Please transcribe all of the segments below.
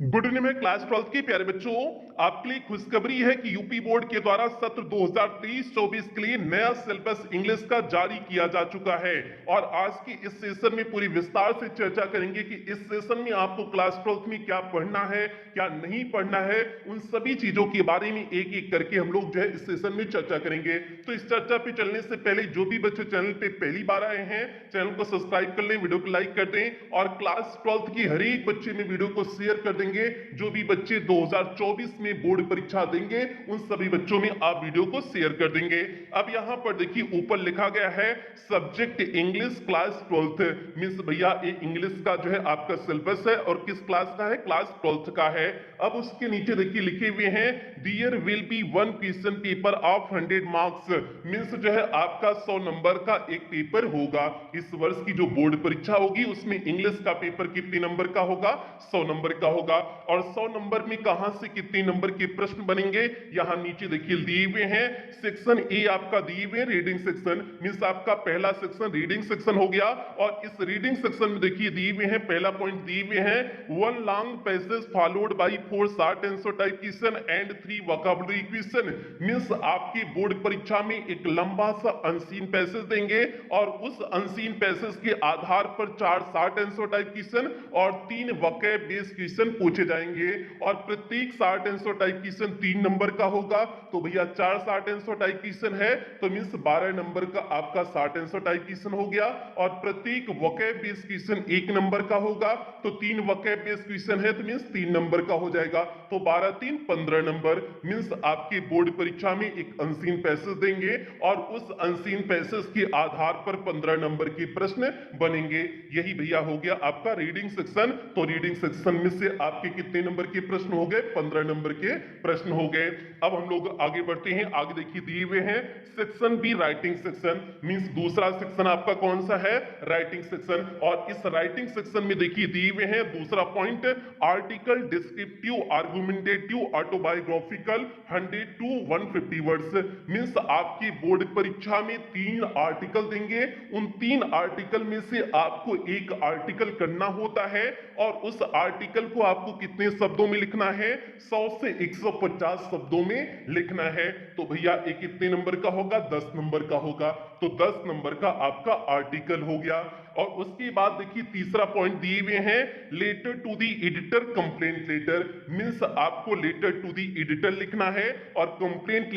Good evening में class 12 के प्यारे बच्चों, आपके लिए खुशखबरी है कि यूपी बोर्ड के द्वारा सत्र 2023-24 के लिए नया सिलेबस इंग्लिश का जारी किया जा चुका है। और आज की इस सेशन में पूरी विस्तार से चर्चा करेंगे कि इस सेशन में आपको क्लास 12 में क्या पढ़ना है, क्या नहीं पढ़ना है। उन सभी चीजों के बारे में एक एक करके हम लोग जो है इस सेशन में चर्चा करेंगे। तो इस चर्चा पे चलने से पहले जो भी बच्चे चैनल पे पहली बार आए हैं, चैनल को सब्सक्राइब कर लें, वीडियो को लाइक कर दें और क्लास 12 की हर एक बच्चे में वीडियो को शेयर कर देंगे। जो भी बच्चे 2024 में बोर्ड परीक्षा देंगे उन सभी बच्चों में आप वीडियो को शेयर कर देंगे। अब यहां पर देखिए ऊपर लिखा गया है सब्जेक्ट इंग्लिश क्लास 12 मींस भैया ये इंग्लिश का जो है आपका सिलेबस है और किस क्लास का है, क्लास 12 का है। अब उसके नीचे देखिए लिखे हुए हैं there will be one question paper of 100 marks means जो है आपका 100 नंबर का एक पेपर होगा। इस वर्ष की जो बोर्ड परीक्षा होगी उसमें इंग्लिश का पेपर कितने नंबर का होगा, 100 नंबर का होगा। और 100 नंबर में कहां से कितने नंबर के प्रश्न बनेंगे, यहां नीचे देखिए दिए हुए हैं। सेक्शन ए आपका दिए हुए रीडिंग सेक्शन मींस आपका पहला सेक्शन रीडिंग सेक्शन हो गया। और इस रीडिंग सेक्शन में देखिए दिए हुए हैं, पहला पॉइंट दिए हुए हैं one long passage followed by 4 short answer type question and 3 vocabulary question means आपकी बोर्ड परीक्षा में एक लंबा सा अनसीन पैसेज देंगे और उस अनसीन पैसेज के आधार पर 4 शॉर्ट आंसर टाइप क्वेश्चन और 3 वोकैब बेस्ड क्वेश्चन पूछे जाएंगे। और प्रत्येक short answer type question 3 number का होगा। तो भैया 4 शॉर्ट आंसर टाइप क्वेश्चन है तो मींस 12 नंबर का आपका शॉर्ट आंसर टाइप क्वेश्चन हो गया। और प्रत्येक वोकैब बेस्ड क्वेश्चन 1 नंबर का होगा तो 3 वोकैब बेस्ड क्वेश्चन है तो मींस 3 नंबर का हो जाएगा। तो 12 3 15 नंबर मींस आपके बोर्ड परीक्षा में एक अनसीन पैसेज देंगे और उस अनसीन पैसेज के आधार पर 15 नंबर के प्रश्न बनेंगे। यही भैया हो गया आपका रीडिंग सेक्शन। तो रीडिंग सेक्शन में से आपके कितने नंबर के प्रश्न हो गए, 15 नंबर के प्रश्न हो गए। अब हम लोग आगे बढ़ते हैं। आगे देखिए दिए हुए हैं section be writing section means दूसरा सेक्शन आपका कौन सा है, राइटिंग सेक्शन। और इस राइटिंग सेक्शन में देखिए दिए हुए हैं दूसरा point article descriptive argumentative autobiographical 100 to 150 words means आपकी बोर्ड परीक्षा में 3 आर्टिकल देंगे। उन 3 आर्टिकल में से आपको एक आर्टिकल करना होता है और उस आर्टिकल को आपको कितने शब्दों में लिखना है, 100 से 150 शब्दों में लिखना है। तो भैया ये कितने नंबर का होगा, 10 नंबर का होगा। तो 10 नंबर का आपका आर्टिकल हो गया। और उसके बाद देखिए तीसरा पॉइंट दिए हुए हैं letter to the editor complaint letter means आपको लेटर टू दी एडिटर लिखना है और कंप्लेंट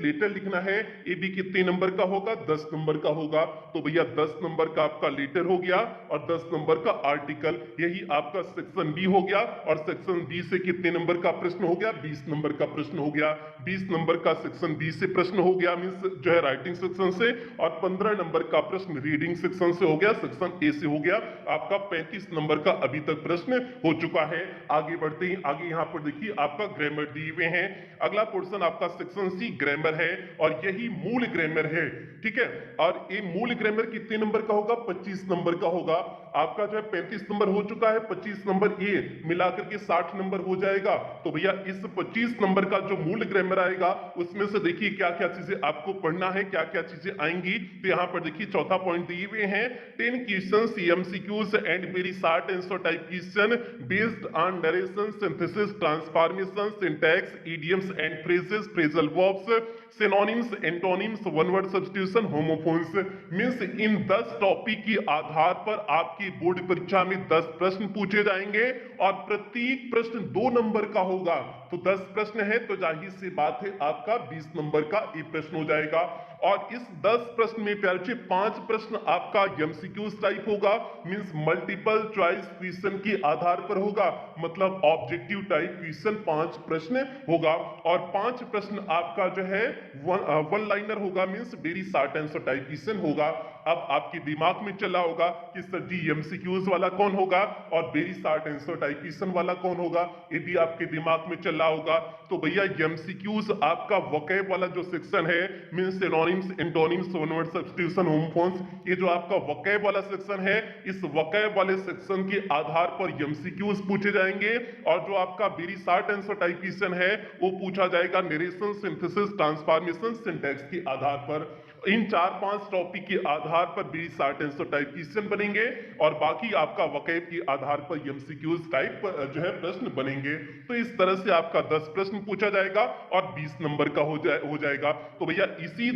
लेटर लिखना है। ये भी कितने नंबर का होगा, 10 नंबर का होगा। तो भैया 10 नंबर का आपका लेटर हो गया और 10 नंबर का आर्टिकल। यही आपका सेक्शन बी हो गया। और सेक्शन बी से कितने नंबर का प्रश्न हो गया, 20 नंबर का प्रश्न हो गया। 20 नंबर का सेक्शन बी से प्रश्न हो गया मींस जो है राइटिंग सेक्शन से। और 15 नंबर का प्रश्न रीडिंग सेक्शन से हो गया, सेक्शन ए से हो गया। आपका 35 नंबर का अभी तक प्रश्न हो चुका है। आगे बढ़ते हैं। आगे यहाँ पर देखिए आपका ग्रामर दिए हुए हैं। अगला पोर्शन आपका सेक्शन सी ग्रामर है और यही मूल ग्रामर है, ठीक है। और ये मूल ग्रामर कितने नंबर का होगा, 25 नंबर का होगा। आपका जो है 35 नंबर हो चुका है, 25 नंबर ये मिलाकर के 60 नंबर हो जाएगा। तो भैया इस 25 नंबर का जो मूल ग्रामर आएगा उसमें से देखिए क्या क्या चीजें आपको पढ़ना है, क्या क्या चीजें आएंगी। तो यहाँ पर देखिए चौथा पॉइंट दिए हुए हैं 10 question MCQs and very short answer type question based on narration synthesis transformation syntax idioms and phrases phrasal verbs synonyms antonyms one word substitution homophones means in 10 topic के आधार पर आपकी बोर्ड परीक्षा में 10 प्रश्न पूछे जाएंगे और प्रत्येक प्रश्न 2 नंबर का होगा। तो 10 प्रश्न है तो जाहिर सी बात है आपका 20 नंबर का एक प्रश्न हो जाएगा। और इस 10 प्रश्न में प्यारे 5 प्रश्न आपका एमसीक्यूज टाइप होगा मींस मल्टीपल चॉइस क्वेश्चन के आधार पर होगा, मतलब ऑब्जेक्टिव टाइप क्वेश्चन 5 प्रश्न होगा। और 5 प्रश्न आपका जो है वन लाइनर होगा means very short answer type question होगा। अब आपके दिमाग में चला होगा कि सर जी एमसीक्यूज वाला कौन होगा और very short answer type question वाला कौन होगा, ये भी आपके दिमाग में चला होगा। तो भैया एमसीक्यूज आपका वोकैब वाला जो सेक्शन है means synonyms antonyms one word substitution homophones, ये जो आपका वोकैब वाला सेक्शन है, इस वोकैब वाले सेक्शन के आधार पर एमसीक्यूज पूछे जाएंगे। और जो आपका very short answer type question है वो पूछा जाएगा नरेशन सिंथेसिस ट्रांसफॉर्मेशन सिंटैक्स के आधार पर। इन 4-5 टॉपिक के आधार पर भी शॉर्ट आंसर टाइप क्वेश्चन बनेंगे और बाकी आपका वकैब के आधार पर एमसीक्यूज टाइप जो है प्रश्न बनेंगे। तो इस तरह से आपका 10 प्रश्न पूछा जाएगा और 20 नंबर का हो जाएगा। तो भैया इसी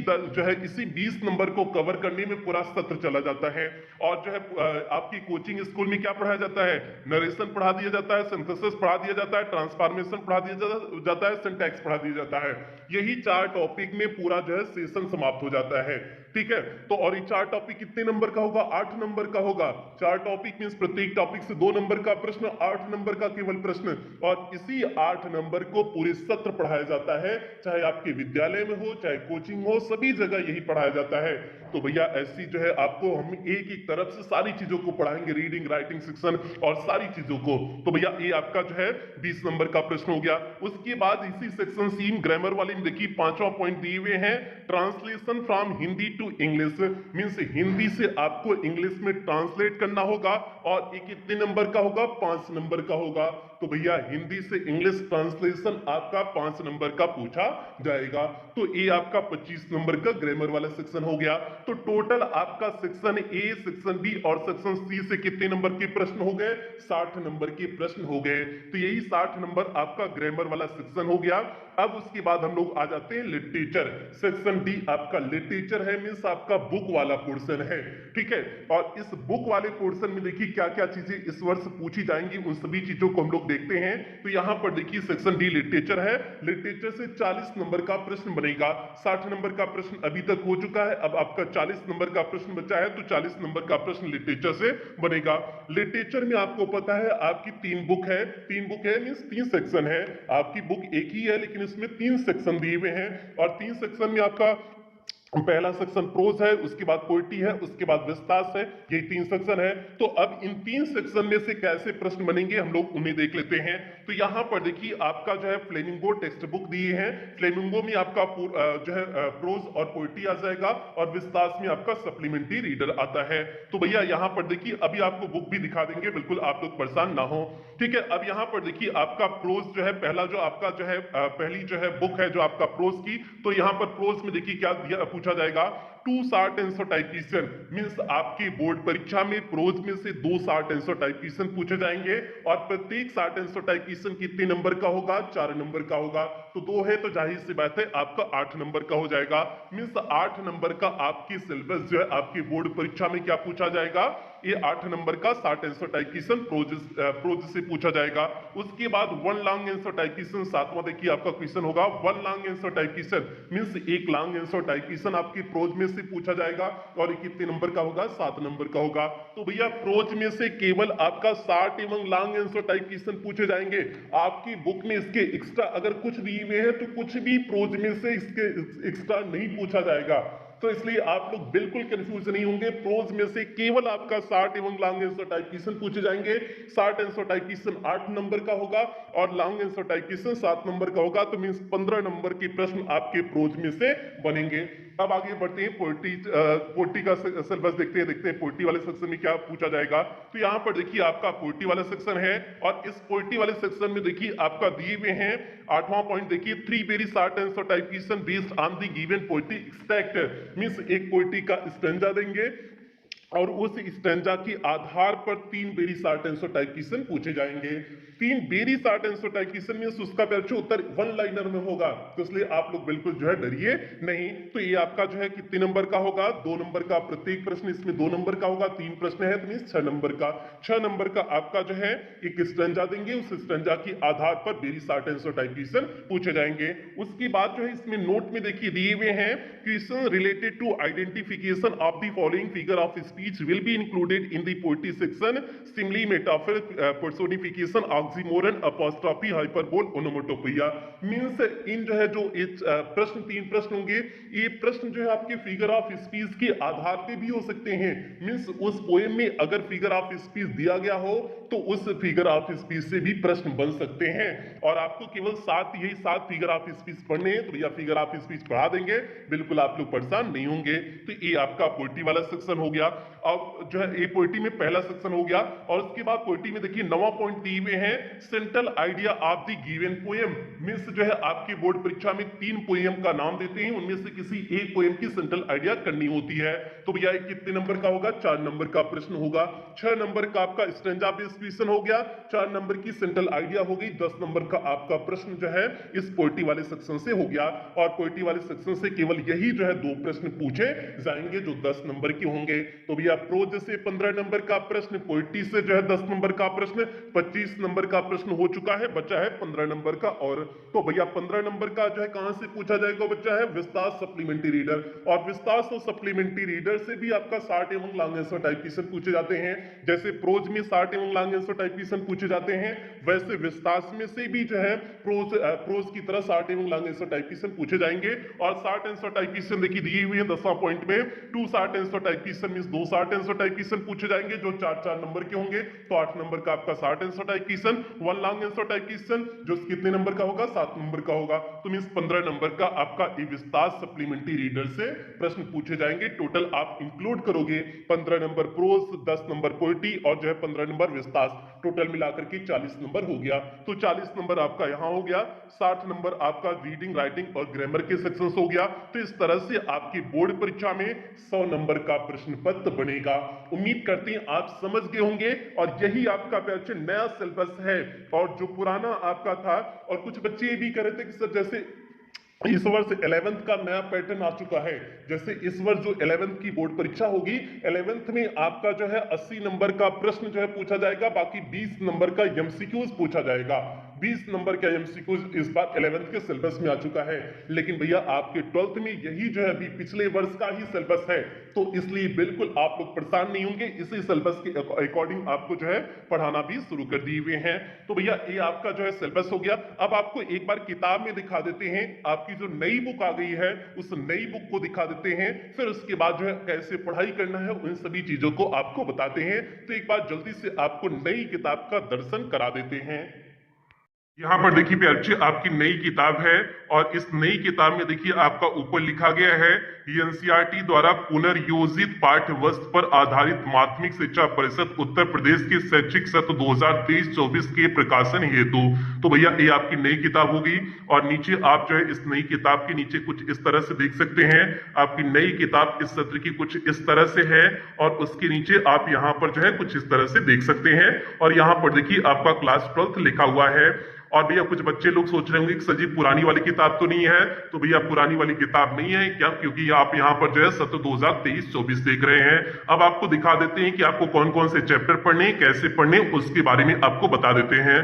20 नंबर को कवर करने में पूरा सत्र चला जाता है। और जो है आपकी कोचिंग स्कूल में क्या पढ़ाया जाता है, नरेशन पढ़ा दिया जाता है, सिंथेसिस पढ़ा दिया जाता है, ट्रांसफॉर्मेशन पढ़ा दिया जाता है, सिंटैक्स पढ़ा दिया जाता है। यही 4 टॉपिक में पूरा जो है सेशन समाप्त हो जाता है। ठीक है, तो और ये 4 टॉपिक कितने नंबर का होगा, 8 नंबर का होगा। 4 टॉपिक मींस प्रत्येक टॉपिक से 2 नंबर का प्रश्न, 8 नंबर का केवल प्रश्न। और इसी 8 नंबर को पूरे सत्र पढ़ाया जाता है, चाहे आपके विद्यालय में हो चाहे कोचिंग हो, सभी जगह यही पढ़ाया जाता है। तो भैया ऐसी जो है आपको हम एक एक तरफ से सारी चीजों को पढ़ाएंगे, रीडिंग राइटिंग सेक्शन और सारी चीजों को। तो भैया ये आपका जो है 20 नंबर का प्रश्न हो गया। उसके बाद इसी सेक्शन सी ग्रामर वाले में देखिए 5वां पॉइंट दिए हुए हैं, translation from Hindi to English. Means Hindi से आपको इंग्लिश में ट्रांसलेट करना होगा और ये कितने नंबर का होगा, 5 नंबर का होगा। तो भैया हिंदी से इंग्लिश ट्रांसलेशन आपका 5 नंबर का पूछा जाएगा। तो ये आपका 25 नंबर का ग्रामर वाला सेक्शन हो गया। तो टोटल आपका सेक्शन ए, सेक्शन बी और सेक्शन सी से कितने नंबर के प्रश्न हो गए, 60 नंबर के प्रश्न हो गए। तो यही 60 नंबर आपका ग्रामर वाला सेक्शन हो गया। अब उसके बाद हम लोग आ जाते हैं लिटरेचर। सेक्शन डी आपका लिटरेचर है, मींस आपका बुक वाला पोर्शन है। ठीक है, और इस बुक वाले पोर्शन में देखिए क्या क्या चीजें इस वर्ष पूछी जाएंगी, उन सभी चीजों को हम लोग देखते हैं। तो यहां पर देखिए सेक्शन डी लिटरेचर है, लिटरेचर से 40 नंबर का प्रश्न बनेगा। 60 नंबर का प्रश्न अभी तक हो चुका है, अब आपका 40 नंबर का प्रश्न बचा है, तो 40 नंबर का प्रश्न लिटरेचर से बनेगा। लिटरेचर में आपको पता है आपकी 3 बुक है, 3 बुक है मींस 3 सेक्शन है। आपकी बुक एक ही है लेकिन इसमें 3 सेक्शन दिए हुए हैं और 3 सेक्शन में आपका पहला सेक्शन प्रोज है, उसके बाद पोएट्री है, उसके बाद विस्तार है, यही 3 सेक्शन है। तो अब इन 3 सेक्शन में से कैसे प्रश्न बनेंगे हम लोग उन्हें देख लेते हैं। तो यहाँ पर देखिए आपका जो है फ्लेमिंगो टेक्स्ट बुक दिए हैं, फ्लेमिंगो में आपका जो है प्रोज और पोएट्री आ जाएगा और विस्तार में आपका सप्लीमेंट्री रीडर आता है। तो भैया यहाँ पर देखिए अभी आपको बुक भी दिखा देंगे, बिल्कुल आप लोग परेशान ना हो। ठीक है, अब यहाँ पर देखिए आपका प्रोज जो है, पहला जो आपका जो है पहली जो है बुक है जो आपका प्रोज की, तो यहाँ पर प्रोज में देखिए क्या पूछा जाएगा, 2 short answer type question. Means आपकी बोर्ड परीक्षा में प्रोज में से 2 शॉर्ट आंसर टाइप क्वेश्चन पूछे जाएंगे और प्रत्येक शॉर्ट आंसर टाइप क्वेश्चन कितने नंबर का होगा, 4 नंबर का होगा। तो 2 है तो जाहिर सी बात है आपका 8 नंबर का हो जाएगा। मींस 8 नंबर का आपकी सिलेबस जो है आपकी बोर्ड परीक्षा में क्या पूछा जाएगा, ये 8 नंबर का short answer type question prose से पूछा जाएगा। उसके बाद 1 लॉन्ग आंसर टाइप क्वेश्चन, 7वां देखिए आपका क्वेश्चन होगा 1 long answer type question. Means एक लॉन्ग आंसर टाइप क्वेश्चन आपकी प्रोज में से पूछा जाएगा और ये कितने नंबर का होगा, 7 नंबर का होगा। तो भैया प्रोज में से केवल आपका 60 एवं लॉन्ग आंसर टाइप क्वेश्चन पूछे जाएंगे। आपकी बुक में इसके एक्स्ट्रा अगर कुछ दिए हुए हैं तो कुछ भी प्रोज में से इसके एक्स्ट्रा नहीं पूछा जाएगा। तो इसलिए आप लोग बिल्कुल कंफ्यूज नहीं होंगे, प्रोज में से केवल आपका 60 एवं लॉन्ग आंसर टाइप क्वेश्चन पूछे जाएंगे। 60 आंसर टाइप क्वेश्चन 8 नंबर का होगा और long answer type question 7 number का होगा। तो मींस 15 नंबर के प्रश्न आपके प्रोज में से बनेंगे। अब आगे बढ़ते हैं, पोएट्री का सिलेबस देखते हैं पोएट्री वाले सेक्शन में क्या पूछा जाएगा। तो यहाँ पर देखिए आपका पोएट्री वाला सेक्शन है और इस पोएट्री वाले सेक्शन में देखिए आपका दिए हुए हैं 8वां पॉइंट देखिए, 3 very short answer type question based on the given poetry extract. Means एक पोएट्री का स्टैंजा देंगे और उस स्टैंजा के आधार पर 3 very short answer type question पूछे जाएंगे। 3 very short answer type question में उसका परीक्षा उत्तर 1 लाइनर में होगा, तो इसलिए आप लोग बिल्कुल जो है डरिए नहीं। तो ये आपका जो है कितने नंबर का होगा, 2 नंबर का प्रत्येक प्रश्न, इसमें 2 नंबर का होगा, 3 प्रश्न है तो 6 नंबर का। 6 नंबर का आपका जो है एक स्टैंजा देंगे, उस स्टैंजा के आधार पर very short answer type question पूछे जाएंगे। उसके बाद जो है इसमें नोट में देखिए दिए हुए हैं, question related to identification of the following figure of speech will be included in the poetry section, simile, metaphor, personification, oxymoron, apostrophe, hyperbole, onomatopoeia। Means in जो है जो प्रश्न 3 प्रश्न होंगे, ये प्रश्न जो है आपके फिगर ऑफ स्पीच के आधार पे भी हो सकते हैं। मीन्स उस पोएम में अगर फिगर ऑफ स्पीच दिया गया हो तो उस फिगर ऑफ स्पीच से भी प्रश्न बन सकते हैं और आपको केवल 7 फिगर ऑफ स्पीच पढ़ने हैं, तो भैया फिगर ऑफ स्पीच पढ़ा देंगे, बिल्कुल आप लोग परेशान नहीं होंगे। तो ये आपका पोएट्री वाला सेक्शन हो गया। अब जो है ए पोइट्री में पहला सेक्शन हो गया। और उसके बाद पोइट्री में देखिए 9वां पॉइंट दिए हुए हैं, central idea of the given poem. Means जो है आपकी बोर्ड परीक्षा में 3 पोएम का नाम देते हैं, उनमें से किसी एक पोएम की सेंट्रल आइडिया करनी होती है। तो भैया कितने नंबर का होगा? 4 नंबर का प्रश्न होगा। 6 नंबर का आपका स्टैंजा बेस्ड क्वेश्चन हो गया, 4 नंबर की सेंट्रल आइडिया हो गई, 10 नंबर का आपका प्रश्न जो है इस पोइट्री वाले सेक्शन से हो गया। और पोइट्री वाले सेक्शन से केवल यही जो है 2 प्रश्न पूछे जाएंगे जो 10 नंबर के होंगे। तो भैया प्रोज से 15 नंबर का प्रश्न, पोइट्री से जो है 10 नंबर का प्रश्न, 25 नंबर का प्रश्न हो चुका है, बचा है 15 नंबर का। और तो भैया 15 नंबर का जो है कहां से पूछा जाएगा? बच्चा है विस्तार सप्लीमेंट्री रीडर। और विस्तार और सप्लीमेंट्री रीडर से भी आपका शॉर्ट एवं लॉन्ग आंसर टाइप क्वेश्चन पूछे जाते हैं। जैसे प्रोज में शॉर्ट एवं लॉन्ग आंसर टाइप क्वेश्चन पूछे जाते हैं, वैसे विस्तार में से भी जो है प्रोज की तरह शॉर्ट एवं लॉन्ग आंसर टाइप क्वेश्चन पूछे जाएंगे। और शॉर्ट आंसर टाइप क्वेश्चन देखिए दिए हुए हैं 10वां पॉइंट में, 2 short answer type question means 2 short answer type question पूछे जाएंगे जो 4-4 नंबर के होंगे। तो 8 नंबर का आपका short answer type question, 1 long answer type question जो कितने नंबर का होगा? 7 नंबर का होगा। तो मींस 15 नंबर का आपका विस्तार सप्लीमेंट्री रीडर से प्रश्न पूछे जाएंगे। टोटल आप इंक्लूड करोगे 15 नंबर प्रोज, 10 नंबर पोइट्री और जो है 15 नंबर विस्तार, टोटल मिलाकर के 40 नंबर हो गया। तो 40 नंबर आपका यहाँ हो गया, 60 नंबर आपका रीडिंग, राइटिंग और ग्रामर के सेक्शन हो गया। तो इस तरह से आपकी बोर्ड परीक्षा में 100 नंबर का प्रश्न पत्र बनेगा। उम्मीद करते हैं आप समझ गए होंगे। और यही आपका बैच नया सिलेबस है। और जो पुराना आपका था, और कुछ बच्चे ये भी कह रहे थे कि सर जैसे इस वर्ष 11th का नया पैटर्न आ चुका है, जैसे इस वर्ष जो 11th की बोर्ड परीक्षा होगी, 11th में आपका जो है 80 नंबर का प्रश्न जो है पूछा जाएगा, बाकी 20 नंबर का एमसीक्यूज पूछा जाएगा। 20 नंबर का एमसीक्यूज इस बार 11th के सिलेबस में आ चुका है। लेकिन भैया आपके 12th में यही जो है अभी पिछले वर्ष का ही सिलेबस है, तो इसलिए बिल्कुल आप लोग परेशान नहीं होंगे। इसी सिलेबस के अकॉर्डिंग आपको जो है पढ़ाना भी शुरू कर दिए हुए हैं। तो भैया ये आपका जो है सिलेबस हो गया। अब आपको एक बार किताब में दिखा देते हैं, आपकी जो नई बुक आ गई है उस नई बुक को दिखा देते हैं, फिर उसके बाद जो है कैसे पढ़ाई करना है उन सभी चीजों को आपको बताते हैं। तो एक बार जल्दी से आपको नई किताब का दर्शन करा देते हैं। यहाँ पर देखिए प्यारे बच्चे आपकी नई किताब है, और इस नई किताब में देखिए आपका ऊपर लिखा गया है एनसीईआरटी द्वारा पुनर्योजित पाठ्य वस्तु पर आधारित माध्यमिक शिक्षा परिषद उत्तर प्रदेश के शैक्षिक सत्र 2023-24 के प्रकाशन हेतु। तो भैया ये आपकी नई किताब होगी। और नीचे आप जो है इस नई किताब के नीचे कुछ इस तरह से देख सकते हैं, आपकी नई किताब इस सत्र की कुछ इस तरह से है, और उसके नीचे आप यहाँ पर जो है कुछ इस तरह से देख सकते हैं। और यहाँ पर देखिए आपका क्लास 12th लिखा हुआ है। और भैया कुछ बच्चे लोग सोच रहे होंगे कि सर जी पुरानी वाली किताब तो नहीं है। तो भैया पुरानी वाली किताब नहीं है, क्या? क्योंकि आप यहाँ पर जो है सत्र 2023-24 देख रहे हैं। अब आपको दिखा देते हैं कि आपको कौन कौन से चैप्टर पढ़ने, कैसे पढ़ने, उसके बारे में आपको बता देते हैं।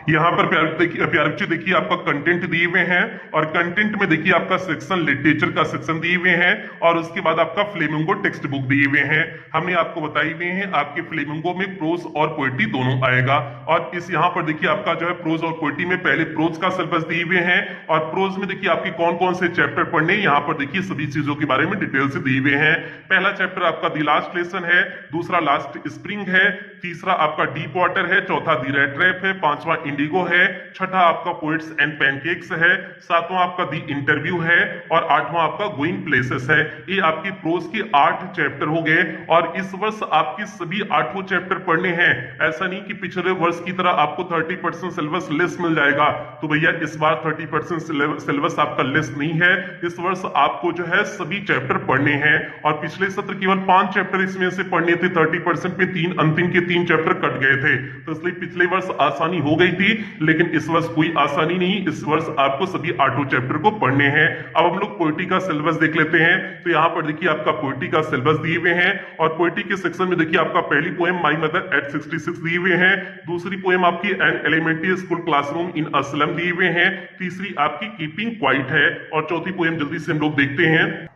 यहाँ पर प्यारे बच्चे देखिए आपका कंटेंट दिए हुए हैं, और कंटेंट में देखिए आपका सेक्शन लिटरेचर का सेक्शन दिए हुए हैं, और उसके बाद आपका फ्लेमिंगो टेक्स्ट बुक दिए हुए हैं। हमने आपको बताई हुए हैं आपके फ्लेमिंगो में प्रोज और पोएट्री दोनों आएगा। और इस यहाँ पर देखिए आपका जो है प्रोज और पोएट्री में पहले प्रोज का सिलेबस दिए हुए हैं, और प्रोज में देखिए आपके कौन कौन से चैप्टर पढ़ने, यहाँ पर देखिए सभी चीजों के बारे में डिटेल से दिए हुए हैं। पहला चैप्टर आपका दी लास्ट लेसन है, दूसरा लास्ट स्प्रिंग है, तीसरा आपका डीप वाटर है, चौथा दी रेड ट्रैप है, पांचवा इंडिगो है, छठा आपका पोएट्स एंड पैनकेक्स है, सातवां आपका दी इंटरव्यू है, और आठवां आपका गोइंग प्लेसेस है। ये आपकी प्रोज के 8 चैप्टर हो गए। और इस वर्ष आपके सभी 8 चैप्टर पढ़ने हैं। ऐसा नहीं कि पिछले वर्ष की तरह आपको 30% सिलेबस लेस मिल जाएगा। तो भैया इस बार 30% सिलेबस आपका लेस नहीं है। इस वर्ष आपको जो है सभी चैप्टर पढ़ने हैं, और पिछले सत्र केवल 5 चैप्टर इसमें से पढ़ने थे, 30% में 3 अंतिम के 3 चैप्टर कट गए थे। तो इसलिए पिछले वर्ष आसानी हो गई थी, लेकिन इस वर्ष कोई आसानी नहीं। इस वर्ष आपको सभी 8 चैप्टर को पढ़ने हैं। अब हम लोग पोएट्री का सिलेबस देख लेते हैं। तो यहाँ पर देखिए आपका पोएट्री का सिलेबस दिए हुए हैं, और पोएट्री के सेक्शन में देखिए आपका पहली पोएम माय मदर एट 66 दिए हुए हैं, दूसरी पोएम आपकी an elementary school classroom in a slum दिए हुए हैं, तीसरी आपकी कीपिंग क्वाइट है, और चौथी पोएम जल्दी से हम लोग देखते हैं।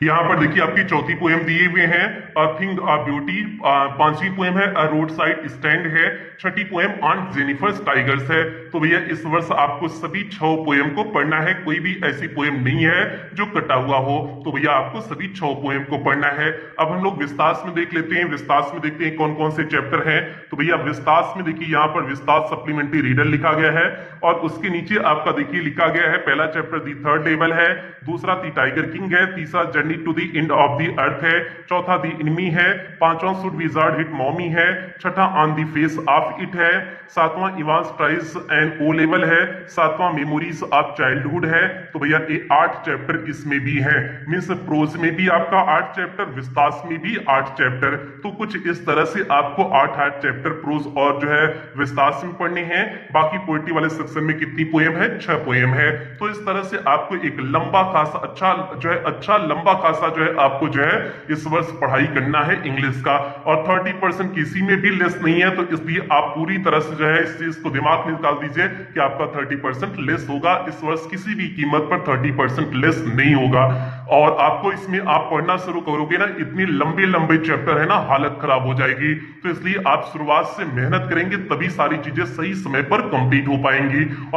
यहाँ पर देखिए आपकी चौथी पोएम दिए हुए हैं अ थिंग अ ब्यूटी, पांचवी पोएम है अ रोड साइड स्टैंड है, छठी पोएम ऑन जेनिफर्स टाइगर्स है। तो भैया इस वर्ष आपको सभी 6 पोएम को पढ़ना है, कोई भी ऐसी पोएम नहीं है जो कटा हुआ हो। तो भैया आपको सभी 6 पोएम को पढ़ना है। अब हम लोग विस्तार में देख लेते हैं, विस्तार में देखते हैं कौन कौन से चैप्टर हैं। तो भैया विस्तार में देखिए यहाँ पर विस्तार सप्लीमेंट्री रीडर लिखा गया है, और उसके नीचे आपका देखिए लिखा गया है पहला चैप्टर दी थर्ड लेवल है, दूसरा दी टाइगर किंग है, तीसरा journey to the end of the earth है, चौथा द एनिमी है, पांचवा शुड विजार्ड हिट मॉमी है, छठा on the face of it है, सातवां Evans tries and O level है, सातवां मेमोरीज ऑफ चाइल्डहुड है। तो भैया ये 8 चैप्टर इसमें भी है, मीन्स प्रोज में भी आपका 8 चैप्टर, विस्तास में भी 8 चैप्टर। तो कुछ इस तरह से आपको 8 चैप्टर प्रोज और जो है विस्तास में पढ़ने हैं। बाकी पोएट्री वाले सेक्शन में कितनी पोएम है? 6 पोएम है। तो इस तरह से आपको एक लंबा खासा अच्छा लंबा खासा जो है आपको जो है इस वर्ष पढ़ाई करना है इंग्लिश का। और 30% किसी में भी लेस नहीं है, तो इसलिए आप पूरी तरह से जो है इस चीज को दिमाग में निकाल दीजिए कि आपका 30% लेस होगा इस वर्ष, किसी भी कीमत पर 30% लेस नहीं होगा। और आपको इसमें आप पढ़ना शुरू करोगे ना, इतनी लंबे लंबे चैप्टर है ना, हालत खराब हो जाएगी। तो इसलिए आप शुरुआत से मेहनत करेंगे तभी सारी चीजें सही समय पर कंप्लीट हो पाएंगी। और